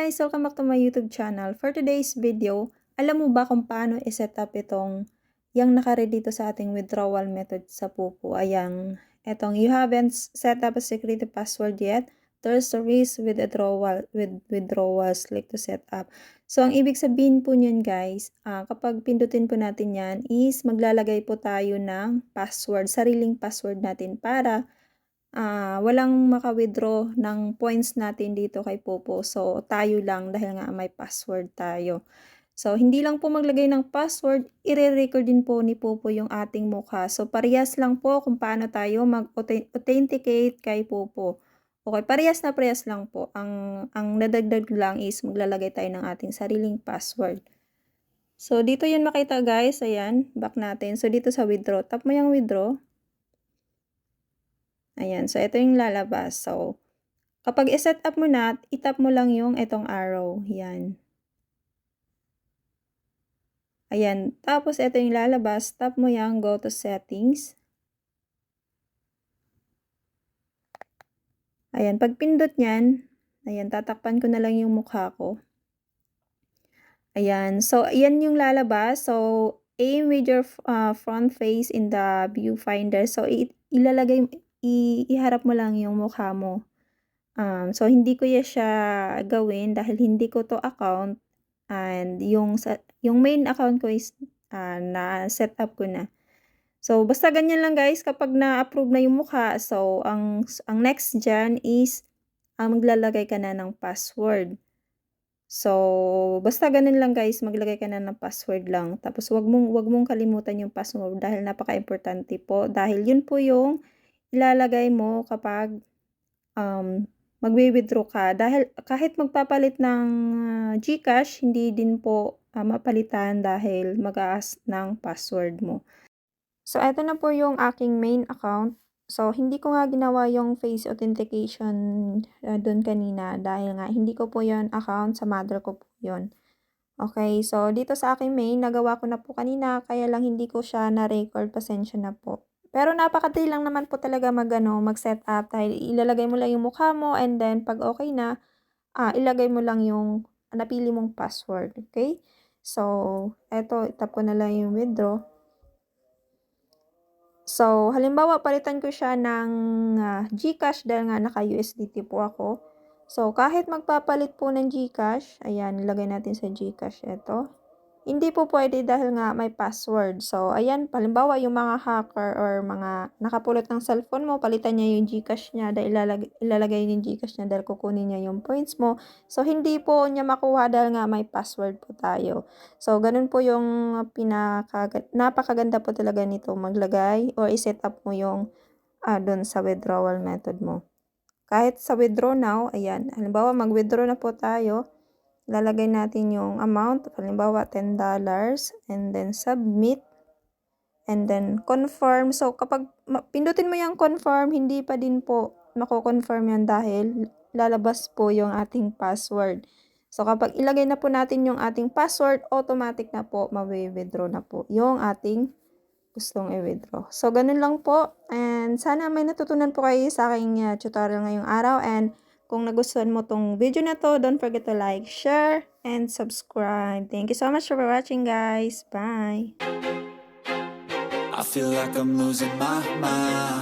guys! Welcome back to my YouTube channel. For today's video, alam mo ba kung paano i-set up yung naka-ready dito sa ating withdrawal method sa Pupo? Ayan, you haven't set up a security password yet. There's a risk with withdrawals. Click to set up. So, ang ibig sabihin po niyan guys, kapag pindutin po natin yan is maglalagay po tayo ng password, sariling password natin para walang maka-withdraw ng points natin dito kay Popo. So, tayo lang dahil nga may password tayo. So, hindi lang po maglagay ng password, i-record din po ni Popo yung ating mukha. So, parehas lang po kung paano tayo mag-authenticate kay Popo. Okay, parehas lang po. Ang nadagdag lang is maglalagay tayo ng ating sariling password. So, dito yun makita guys. Ayan, back natin. So, dito sa withdraw. Tap mo yung withdraw. Ayan, so ito yung lalabas. So, kapag i-set up mo na, itap mo lang yung itong arrow. Yan. Ayan, tapos ito yung lalabas. Tap mo yung go to settings. Ayan, pag pindot nyan, ayan, tatakpan ko na lang yung mukha ko. Ayan, so ayan yung lalabas. So, aim with your front face in the viewfinder. So, iharap mo lang yung mukha mo. So, hindi ko siya gawin dahil hindi ko to account and yung main account ko is na-set up ko na. So, basta ganyan lang guys kapag na-approve na yung mukha. So, ang next dyan is maglalagay ka na ng password. So, basta ganun lang guys, maglagay ka na ng password lang. Tapos, wag mong kalimutan yung password dahil napaka-importante po. Dahil yun po yung ilalagay mo kapag magwi-withdraw ka. Dahil kahit magpapalit ng GCash, hindi din po mapalitan dahil mag-a-ask ng password mo. So, eto na po yung aking main account. So, hindi ko nga ginawa yung face authentication dun kanina dahil nga hindi ko po yon account, sa mother ko po yun. Okay, so dito sa aking main, nagawa ko na po kanina, kaya lang hindi ko siya na-record, pasensya na po. Pero napakadali lang naman po talaga mag-set up dahil ilalagay mo lang yung mukha mo and then pag okay na, ilagay mo lang yung napili mong password, okay? So, eto, tap ko na lang yung withdraw. So, halimbawa, palitan ko siya ng GCash dahil nga naka-USDT po ako. So, kahit magpapalit po ng GCash, ayan, ilagay natin sa GCash ito. Hindi po pwede dahil nga may password. So, ayan, halimbawa, yung mga hacker or mga nakapulot ng cellphone mo, palitan niya yung GCash niya dahil ilalagay yung GCash niya dahil kukunin niya yung points mo. So, hindi po niya makuha dahil nga may password po tayo. So, ganun po yung napakaganda po talaga nito maglagay or i-set up mo yung dun sa withdrawal method mo. Kahit sa withdraw now, ayan, halimbawa mag-withdraw na po tayo, lalagay natin yung amount, halimbawa $10, and then submit, and then confirm. So, kapag pindutin mo yung confirm, hindi pa din po mako-confirm yan dahil lalabas po yung ating password. So, kapag ilagay na po natin yung ating password, automatic na po, mawi-withdraw na po yung ating gustong i-withdraw. So, ganun lang po. And sana may natutunan po kayo sa aking tutorial ngayong araw. And kung nagustuhan mo tong video na to, don't forget to like, share, and subscribe. Thank you so much for watching, guys. Bye! I feel like I'm losing my mind.